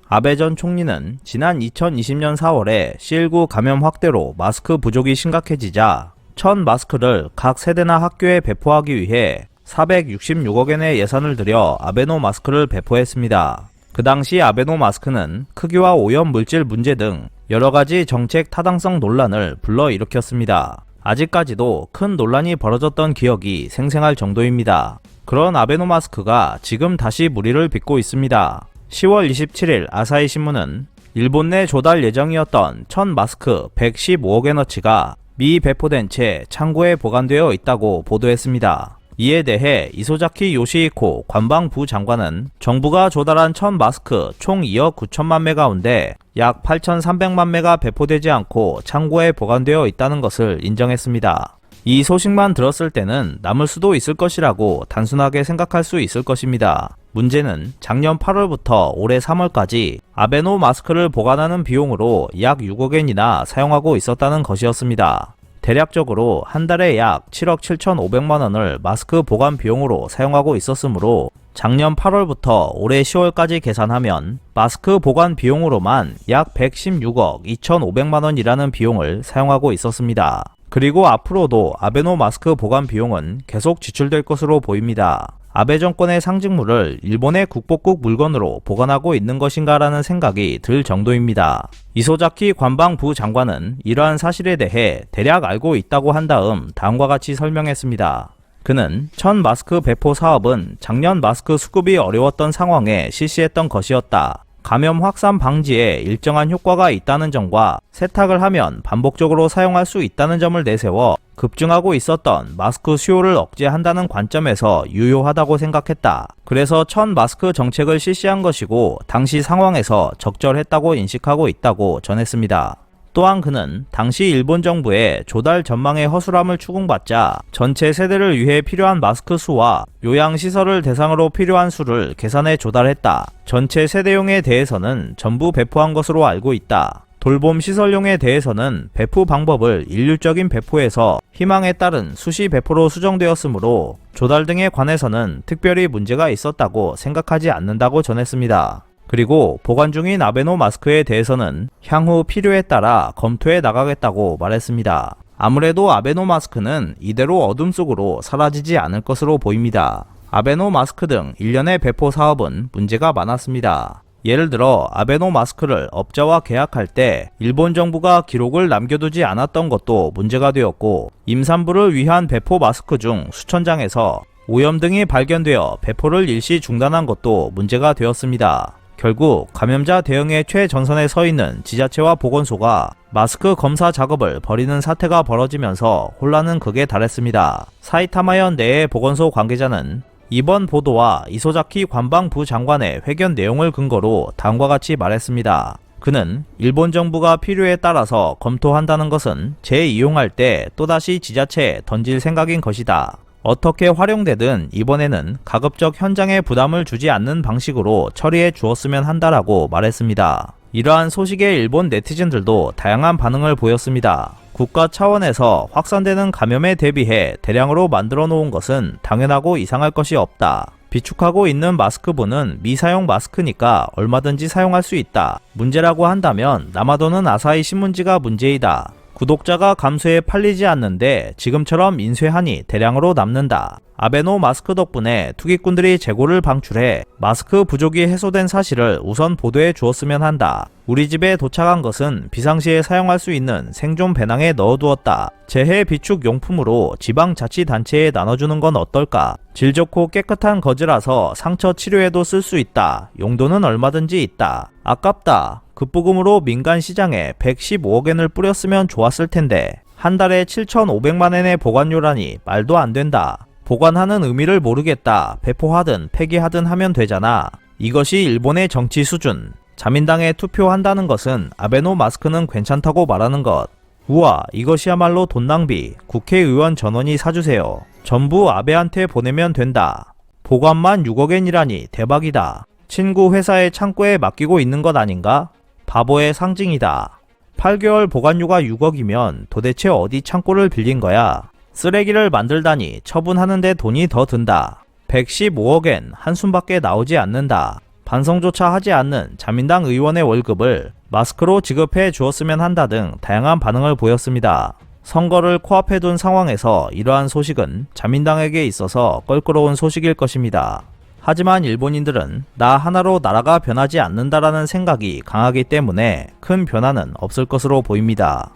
아베 전 총리는 지난 2020년 4월에 C19 감염 확대로 마스크 부족이 심각해지자 1000마스크를 각 세대나 학교에 배포하기 위해 466억엔의 예산을 들여 아베노 마스크를 배포했습니다. 그 당시 아베노 마스크는 크기와 오염 물질 문제 등 여러가지 정책 타당성 논란을 불러일으켰습니다. 아직까지도 큰 논란이 벌어졌던 기억이 생생할 정도입니다. 그런 아베노 마스크가 지금 다시 무리를 빚고 있습니다. 10월 27일 아사히 신문은 일본 내 조달 예정이었던 1000마스크 115억엔어치가 미배포된 채 창고에 보관되어 있다고 보도했습니다. 이에 대해 이소자키 요시히코 관방부 장관은 정부가 조달한 1000마스크 총 2억 9천만 매 가운데 약 8,300만 매가 배포되지 않고 창고에 보관되어 있다는 것을 인정했습니다. 이 소식만 들었을 때는 남을 수도 있을 것이라고 단순하게 생각할 수 있을 것입니다. 문제는 작년 8월부터 올해 3월까지 아베노 마스크를 보관하는 비용으로 약 6억엔이나 사용하고 있었다는 것이었습니다. 대략적으로 한 달에 약 7억 7,500만원을 마스크 보관 비용으로 사용하고 있었으므로 작년 8월부터 올해 10월까지 계산하면 마스크 보관 비용으로만 약 116억 2,500만원이라는 비용을 사용하고 있었습니다. 그리고 앞으로도 아베노 마스크 보관 비용은 계속 지출될 것으로 보입니다. 아베 정권의 상징물을 일본의 국보급 물건으로 보관하고 있는 것인가라는 생각이 들 정도입니다. 이소자키 관방부 장관은 이러한 사실에 대해 대략 알고 있다고 한 다음 다음과 같이 설명했습니다. 그는 1000마스크 배포 사업은 작년 마스크 수급이 어려웠던 상황에 실시했던 것이었다. 감염 확산 방지에 일정한 효과가 있다는 점과 세탁을 하면 반복적으로 사용할 수 있다는 점을 내세워 급증하고 있었던 마스크 수요를 억제한다는 관점에서 유효하다고 생각했다. 그래서 1000마스크 정책을 실시한 것이고 당시 상황에서 적절했다고 인식하고 있다고 전했습니다. 또한 그는 당시 일본 정부의 조달 전망의 허술함을 추궁받자 전체 세대를 위해 필요한 마스크 수와 요양시설을 대상으로 필요한 수를 계산해 조달했다. 전체 세대용에 대해서는 전부 배포한 것으로 알고 있다. 돌봄 시설용에 대해서는 배포 방법을 일률적인 배포에서 희망에 따른 수시 배포로 수정되었으므로 조달 등에 관해서는 특별히 문제가 있었다고 생각하지 않는다고 전했습니다. 그리고 보관 중인 아베노 마스크에 대해서는 향후 필요에 따라 검토해 나가겠다고 말했습니다. 아무래도 아베노 마스크는 이대로 어둠 속으로 사라지지 않을 것으로 보입니다. 아베노 마스크 등 일련의 배포 사업은 문제가 많았습니다. 예를 들어 아베노 마스크를 업자와 계약할 때 일본 정부가 기록을 남겨두지 않았던 것도 문제가 되었고, 임산부를 위한 배포 마스크 중 수천 장에서 오염 등이 발견되어 배포를 일시 중단한 것도 문제가 되었습니다. 결국 감염자 대응의 최전선에 서 있는 지자체와 보건소가 마스크 검사 작업을 벌이는 사태가 벌어지면서 혼란은 극에 달했습니다. 사이타마현 내의 보건소 관계자는 이번 보도와 이소자키 관방부 장관의 회견 내용을 근거로 다음과 같이 말했습니다. 그는 일본 정부가 필요에 따라서 검토한다는 것은 재이용할 때 또다시 지자체에 던질 생각인 것이다. 어떻게 활용되든 이번에는 가급적 현장에 부담을 주지 않는 방식으로 처리해 주었으면 한다라고 말했습니다. 이러한 소식에 일본 네티즌들도 다양한 반응을 보였습니다. 국가 차원에서 확산되는 감염에 대비해 대량으로 만들어 놓은 것은 당연하고 이상할 것이 없다. 비축하고 있는 마스크분은 미사용 마스크니까 얼마든지 사용할 수 있다. 문제라고 한다면 남아도는 아사히 신문지가 문제이다. 구독자가 감소해 팔리지 않는데 지금처럼 인쇄하니 대량으로 남는다. 아베노 마스크 덕분에 투기꾼들이 재고를 방출해 마스크 부족이 해소된 사실을 우선 보도해 주었으면 한다. 우리 집에 도착한 것은 비상시에 사용할 수 있는 생존 배낭에 넣어두었다. 재해 비축 용품으로 지방자치단체에 나눠주는 건 어떨까? 질 좋고 깨끗한 거즈라서 상처 치료에도 쓸 수 있다. 용도는 얼마든지 있다. 아깝다. 급부금으로 민간 시장에 115억엔을 뿌렸으면 좋았을 텐데 한 달에 7,500만엔의 보관료라니 말도 안 된다. 보관하는 의미를 모르겠다. 배포하든 폐기하든 하면 되잖아. 이것이 일본의 정치 수준. 자민당에 투표한다는 것은 아베노 마스크는 괜찮다고 말하는 것. 우와, 이것이야말로 돈 낭비. 국회의원 전원이 사주세요. 전부 아베한테 보내면 된다. 보관만 6억엔이라니 대박이다. 친구 회사의 창고에 맡기고 있는 것 아닌가? 바보의 상징이다. 8개월 보관료가 6억이면 도대체 어디 창고를 빌린 거야? 쓰레기를 만들다니 처분하는데 돈이 더 든다. 115억엔 한숨밖에 나오지 않는다. 반성조차 하지 않는 자민당 의원의 월급을 마스크로 지급해 주었으면 한다 등 다양한 반응을 보였습니다. 선거를 코앞에 둔 상황에서 이러한 소식은 자민당에게 있어서 껄끄러운 소식일 것입니다. 하지만 일본인들은 나 하나로 나라가 변하지 않는다라는 생각이 강하기 때문에 큰 변화는 없을 것으로 보입니다.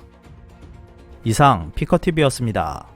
이상 피커TV였습니다.